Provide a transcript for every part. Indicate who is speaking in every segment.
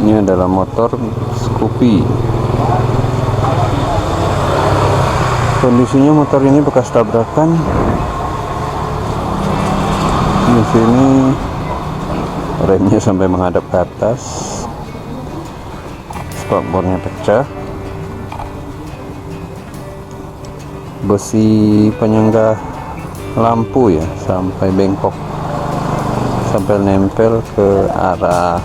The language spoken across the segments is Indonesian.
Speaker 1: Ini adalah motor Scoopy. Kondisinya motor ini bekas tabrakan. Di sini remnya sampai menghadap ke atas, spakbornya pecah, besi penyangga lampu ya sampai bengkok, sampai nempel ke arah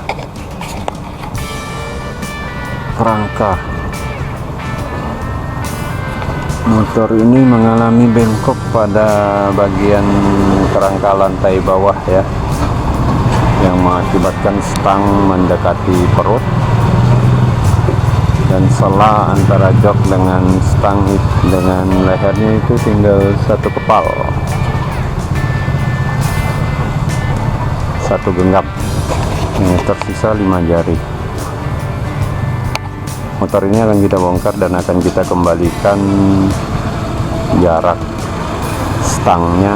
Speaker 1: kerangka. Motor ini mengalami bengkok pada bagian kerangka lantai bawah ya, yang mengakibatkan stang mendekati perut, dan sela antara jok dengan stang dengan lehernya itu tinggal satu kepal, satu genggam. Ini tersisa 5 jari. Motor ini akan kita bongkar dan akan kita kembalikan jarak stangnya.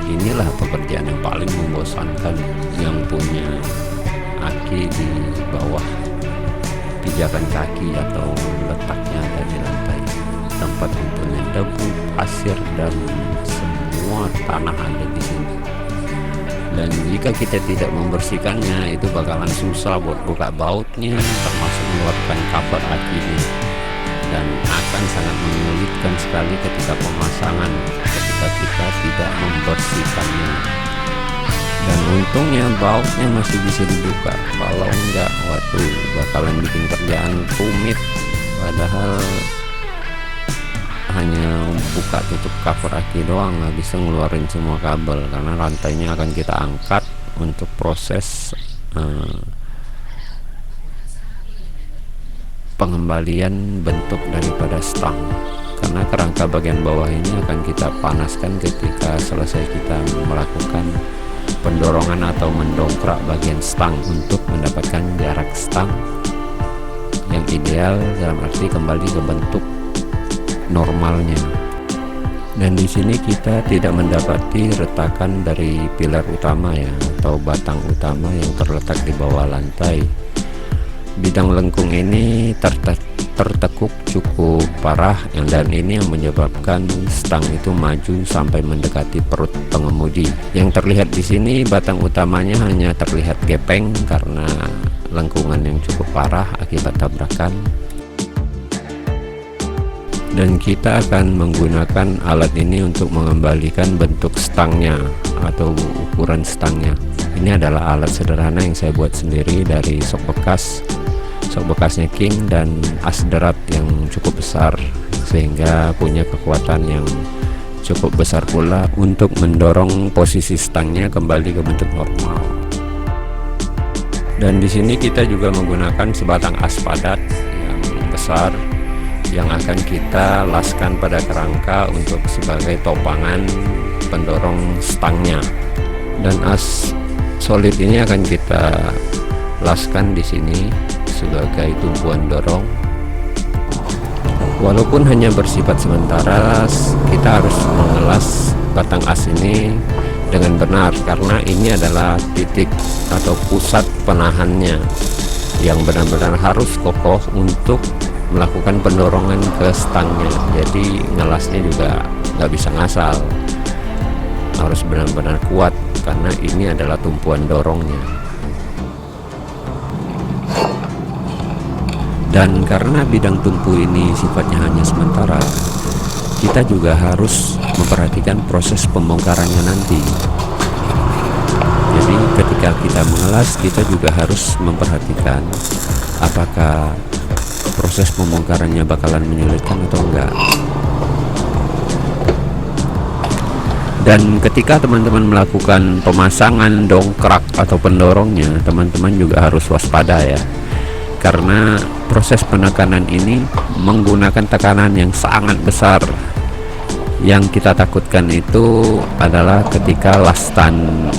Speaker 2: Inilah pekerjaan yang paling membosankan, yang punya aki di bawah pijakan kaki atau letaknya ada di lantai, tempat kumpulnya debu, pasir, dan semua tanah ada di sini. Dan jika kita tidak membersihkannya, itu bakalan susah buat buka bautnya, termasuk mengeluarkan cover akinya, dan akan sangat menyulitkan sekali ketika pemasangan ketika kita tidak membersihkannya. Dan untungnya bautnya masih bisa dibuka, kalau enggak waduh bakalan bikin kerjaan rumit. Padahal hanya buka tutup cover aki doang, nggak bisa ngeluarin semua kabel, karena rantainya akan kita angkat untuk proses pengembalian bentuk daripada stang. Karena kerangka bagian bawah ini akan kita panaskan ketika selesai kita melakukan pendorongan atau mendongkrak bagian stang untuk mendapatkan jarak stang yang ideal, dalam arti kembali ke bentuk normalnya. Dan di sini kita tidak mendapati retakan dari pilar utama ya, atau batang utama yang terletak di bawah lantai. Bidang lengkung ini tertekuk cukup parah, dan ini yang menyebabkan stang itu maju sampai mendekati perut pengemudi. Yang terlihat di sini batang utamanya hanya terlihat gepeng karena lengkungan yang cukup parah akibat tabrakan. Dan kita akan menggunakan alat ini untuk mengembalikan bentuk stangnya atau ukuran stangnya. Ini adalah alat sederhana yang saya buat sendiri dari sok bekasnya King, dan as derat yang cukup besar, sehingga punya kekuatan yang cukup besar pula untuk mendorong posisi stangnya kembali ke bentuk normal. Dan di sini kita juga menggunakan sebatang as padat yang besar yang akan kita laskan pada kerangka untuk sebagai topangan pendorong stangnya. Dan as solid ini akan kita laskan di sini sebagai tumpuan dorong. Walaupun hanya bersifat sementara, kita harus mengelas batang as ini dengan benar, karena ini adalah titik atau pusat penahannya yang benar-benar harus kokoh untuk melakukan pendorongan ke stangnya. Jadi ngelasnya juga nggak bisa ngasal, harus benar-benar kuat karena ini adalah tumpuan dorongnya. Dan karena bidang tumpu ini sifatnya hanya sementara, kita juga harus memperhatikan proses pembongkarannya nanti. Jadi ketika kita mengelas, kita juga harus memperhatikan apakah proses pembongkarannya bakalan menyulitkan atau enggak. Dan ketika teman-teman melakukan pemasangan dongkrak atau pendorongnya, teman-teman juga harus waspada ya, karena proses penekanan ini menggunakan tekanan yang sangat besar. Yang kita takutkan itu adalah ketika lastan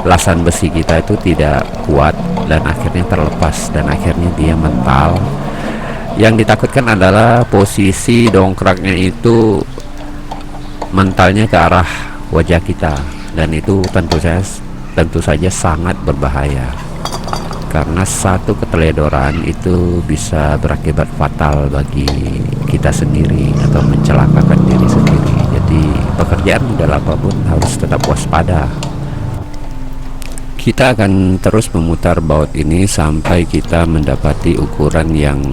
Speaker 2: lasan besi kita itu tidak kuat dan akhirnya terlepas dan akhirnya dia mental. Yang ditakutkan adalah posisi dongkraknya itu mentalnya ke arah wajah kita, dan itu tentu saja sangat berbahaya karena satu keteledoran itu bisa berakibat fatal bagi kita sendiri atau mencelakakan diri sendiri. Jadi pekerjaan model apapun harus tetap waspada. Kita akan terus memutar baut ini sampai kita mendapati ukuran yang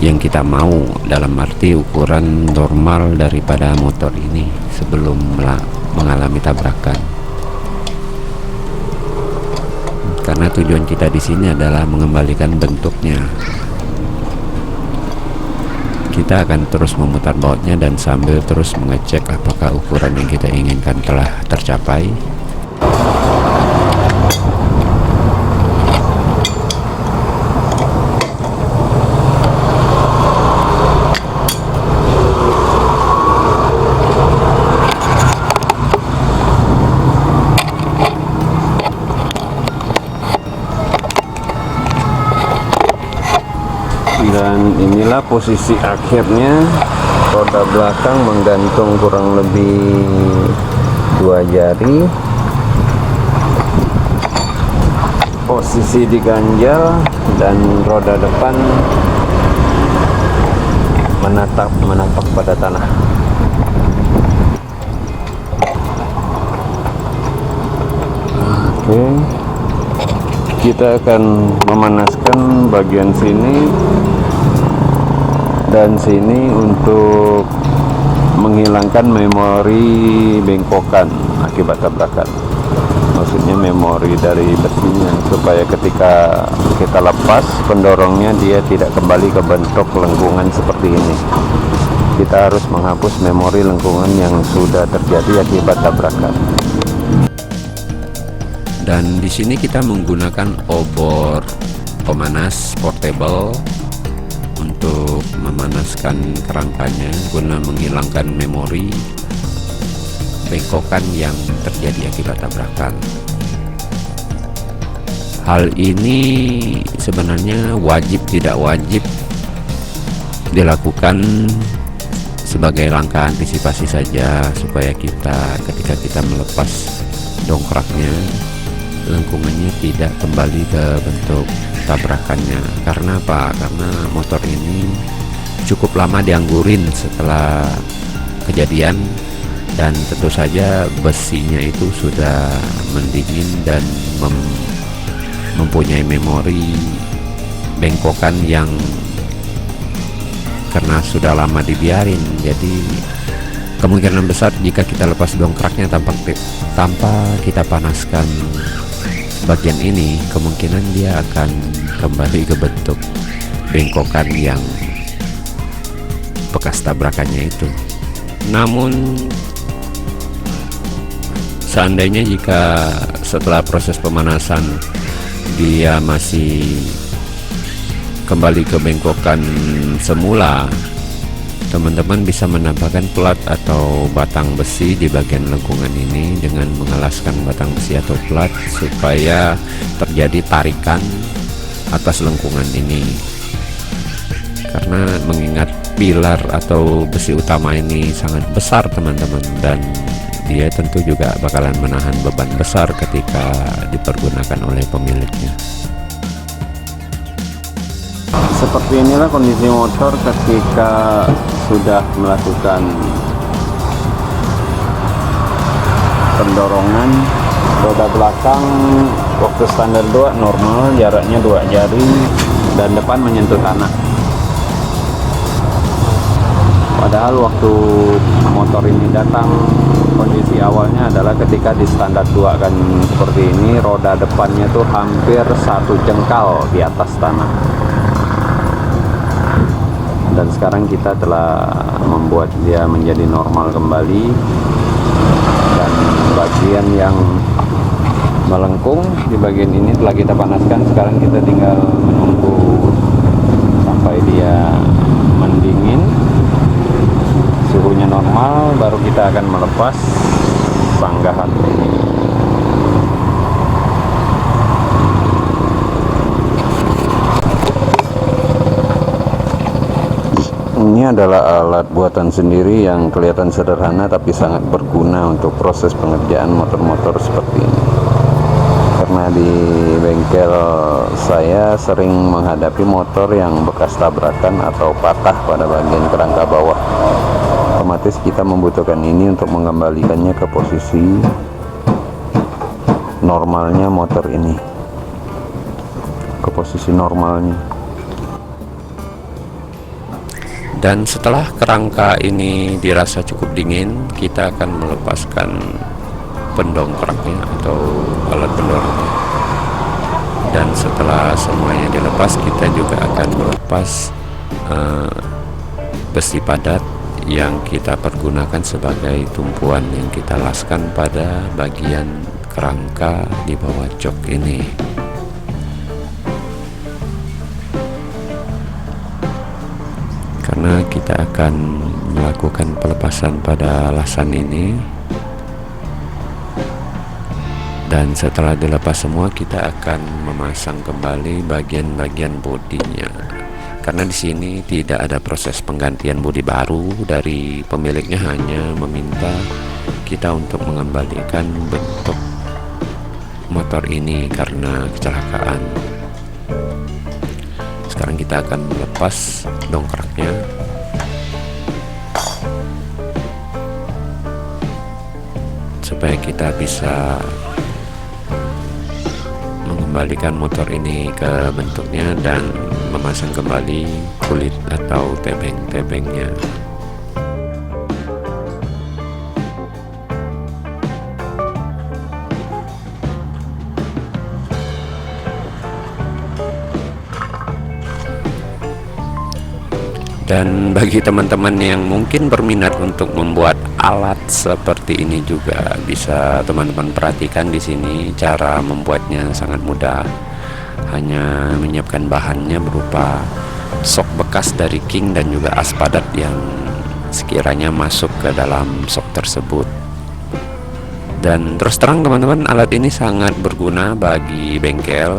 Speaker 2: kita mau, dalam arti ukuran normal daripada motor ini sebelum mengalami tabrakan. Karena tujuan kita di sini adalah mengembalikan bentuknya. Kita akan terus memutar bautnya dan sambil terus mengecek apakah ukuran yang kita inginkan telah tercapai.
Speaker 1: Dan inilah posisi akhirnya, roda belakang menggantung kurang lebih 2 jari, posisi diganjal, dan roda depan menatap pada tanah. Oke, kita akan memanaskan bagian sini dan sini untuk menghilangkan memori bengkokan akibat tabrakan. Maksudnya memori dari besinya, supaya ketika kita lepas pendorongnya dia tidak kembali ke bentuk lengkungan seperti ini. Kita harus menghapus memori lengkungan yang sudah terjadi akibat tabrakan.
Speaker 2: Dan di sini kita menggunakan obor pemanas portable untuk memanaskan kerangkanya guna menghilangkan memori bengkokan yang terjadi akibat tabrakan. Hal ini sebenarnya wajib tidak wajib dilakukan sebagai langkah antisipasi saja, supaya kita ketika kita melepas dongkraknya, lengkungannya tidak kembali ke bentuk tabrakannya. Karena apa? Karena motor ini cukup lama dianggurin setelah kejadian, dan tentu saja besinya itu sudah mendingin dan mempunyai memori bengkokan yang karena sudah lama dibiarin. Jadi kemungkinan besar jika kita lepas dongkraknya tanpa kita panaskan bagian ini, kemungkinan dia akan kembali ke bentuk bengkokan yang bekas tabrakannya itu. Namun seandainya jika setelah proses pemanasan dia masih kembali ke bengkokan semula, teman-teman bisa menambahkan plat atau batang besi di bagian lengkungan ini dengan mengelaskan batang besi atau plat supaya terjadi tarikan atas lengkungan ini. Karena mengingat pilar atau besi utama ini sangat besar teman-teman, dan dia tentu juga bakalan menahan beban besar ketika dipergunakan oleh pemiliknya.
Speaker 1: Seperti inilah kondisi motor ketika sudah melakukan pendorongan. Roda belakang waktu standar 2 normal, jaraknya 2 jari, dan depan menyentuh tanah. Padahal waktu motor ini datang, kondisi awalnya adalah ketika di standar 2 kan seperti ini, roda depannya tuh hampir 1 jengkal di atas tanah. Dan sekarang kita telah membuat dia menjadi normal kembali, dan bagian yang melengkung di bagian ini telah kita panaskan. Sekarang kita tinggal menunggu sampai dia mendingin, suhunya normal, baru kita akan melepas sanggahan ini. Ini adalah alat buatan sendiri yang kelihatan sederhana tapi sangat berguna untuk proses pengerjaan motor-motor seperti ini. Karena di bengkel saya sering menghadapi motor yang bekas tabrakan atau patah pada bagian kerangka bawah. Otomatis kita membutuhkan ini untuk mengembalikannya ke posisi normalnya motor ini, ke posisi normalnya.
Speaker 2: Dan setelah kerangka ini dirasa cukup dingin, kita akan melepaskan pendongkraknya atau alat pendorongnya. Dan setelah semuanya dilepas, kita juga akan melepas besi padat yang kita pergunakan sebagai tumpuan yang kita laskan pada bagian kerangka di bawah jok ini. Karena kita akan melakukan pelepasan pada lasan ini, dan setelah dilepas semua kita akan memasang kembali bagian-bagian bodinya. Karena di sini tidak ada proses penggantian bodi baru dari pemiliknya, hanya meminta kita untuk mengembalikan bentuk motor ini karena kecelakaan. Sekarang kita akan melepas dongkraknya. Supaya kita bisa mengembalikan motor ini ke bentuknya dan memasang kembali kulit atau tebeng-tebengnya. Dan bagi teman-teman yang mungkin berminat untuk membuat alat seperti ini juga bisa teman-teman perhatikan di sini. Cara membuatnya sangat mudah. Hanya menyiapkan bahannya berupa sok bekas dari king dan juga as padat yang sekiranya masuk ke dalam sok tersebut. Dan terus terang teman-teman, alat ini sangat berguna bagi bengkel,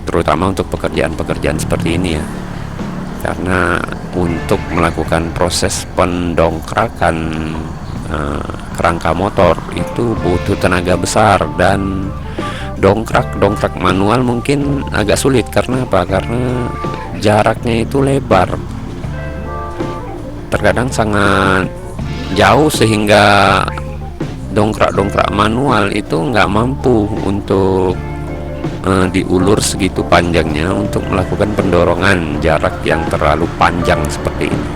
Speaker 2: terutama untuk pekerjaan-pekerjaan seperti ini ya. Karena untuk melakukan proses pendongkrakan kerangka motor itu butuh tenaga besar, dan dongkrak manual mungkin agak sulit. Karena apa? Karena jaraknya itu lebar, terkadang sangat jauh, sehingga dongkrak manual itu nggak mampu untuk diulur segitu panjangnya untuk melakukan pendorongan jarak yang terlalu panjang seperti ini.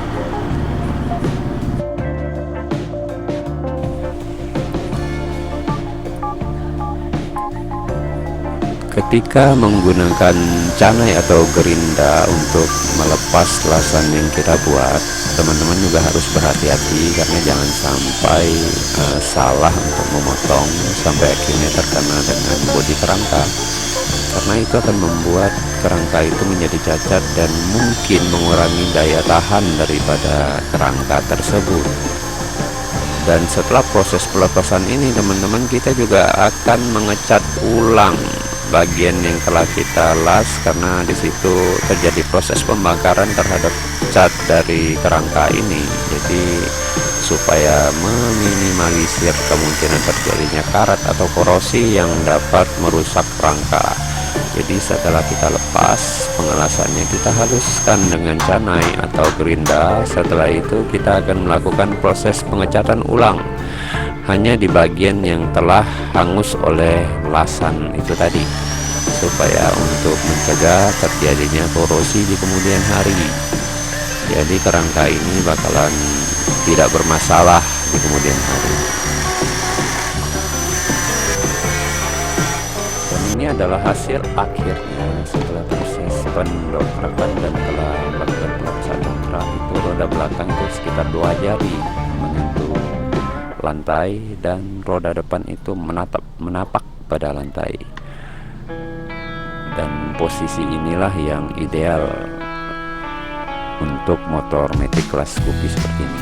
Speaker 2: Ketika menggunakan canai atau gerinda untuk melepas lasan yang kita buat, teman-teman juga harus berhati-hati karena jangan sampai salah untuk memotong sampai akhirnya terkena dengan bodi kerangka. Karena itu akan membuat kerangka itu menjadi cacat dan mungkin mengurangi daya tahan daripada kerangka tersebut. Dan setelah proses pelepasan ini teman-teman, kita juga akan mengecat ulang bagian yang telah kita las, karena di situ terjadi proses pembakaran terhadap cat dari kerangka ini. Jadi supaya meminimalisir kemungkinan terjadinya karat atau korosi yang dapat merusak kerangka. Jadi setelah kita lepas pengelasannya, kita haluskan dengan canai atau gerinda. Setelah itu kita akan melakukan proses pengecatan ulang hanya di bagian yang telah hangus oleh lasan itu tadi, supaya untuk mencegah terjadinya korosi di kemudian hari. Jadi kerangka ini bakalan tidak bermasalah di kemudian hari. Dan ini adalah hasil akhirnya setelah proses pendongkrakan dan telah melakukan pelepasan dongkrak. Itu roda belakang itu sekitar 2 jari menyentuh lantai, dan roda depan itu menapak pada lantai. Dan posisi inilah yang ideal untuk motor Matic kelas Scoopy seperti ini.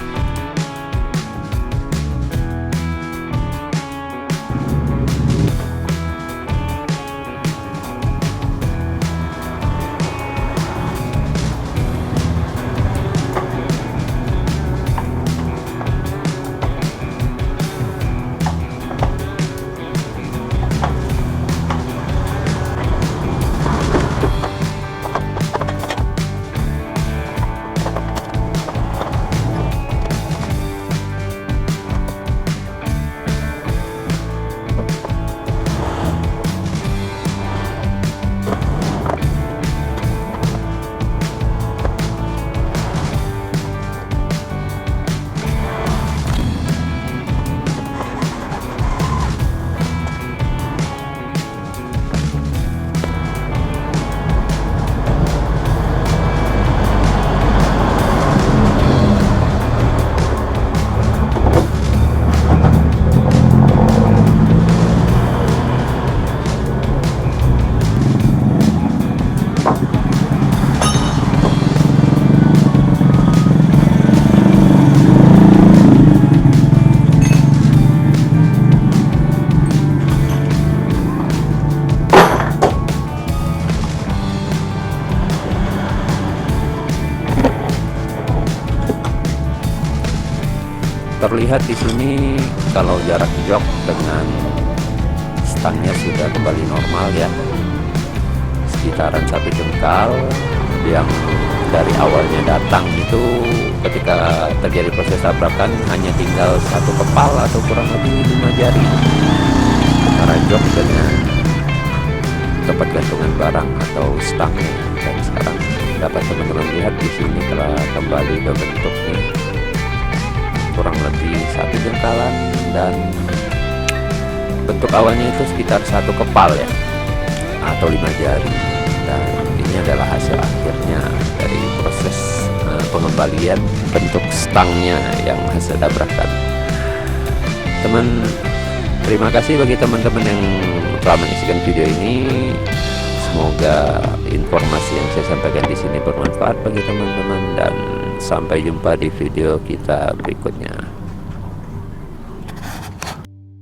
Speaker 2: terlihat di sini kalau jarak jok dengan stangnya sudah kembali normal ya, sekitaran 1 jengkal. Yang dari awalnya datang itu ketika terjadi proses tabrakan hanya tinggal 1 kepal atau kurang lebih 5 jari antara jok dengan tempat gantungan barang atau stangnya. Dan sekarang dapat teman-teman lihat di sini telah kembali berbentuk nih, kurang lebih 1 jengkalan, dan bentuk awalnya itu sekitar 1 kepal ya, atau 5 jari. Dan ini adalah hasil akhirnya dari proses pengembalian bentuk stangnya yang hasil tabrakan. Terima kasih bagi teman-teman yang telah menyaksikan video ini. Semoga informasi yang saya sampaikan di sini bermanfaat bagi teman-teman, dan sampai jumpa di video kita berikutnya.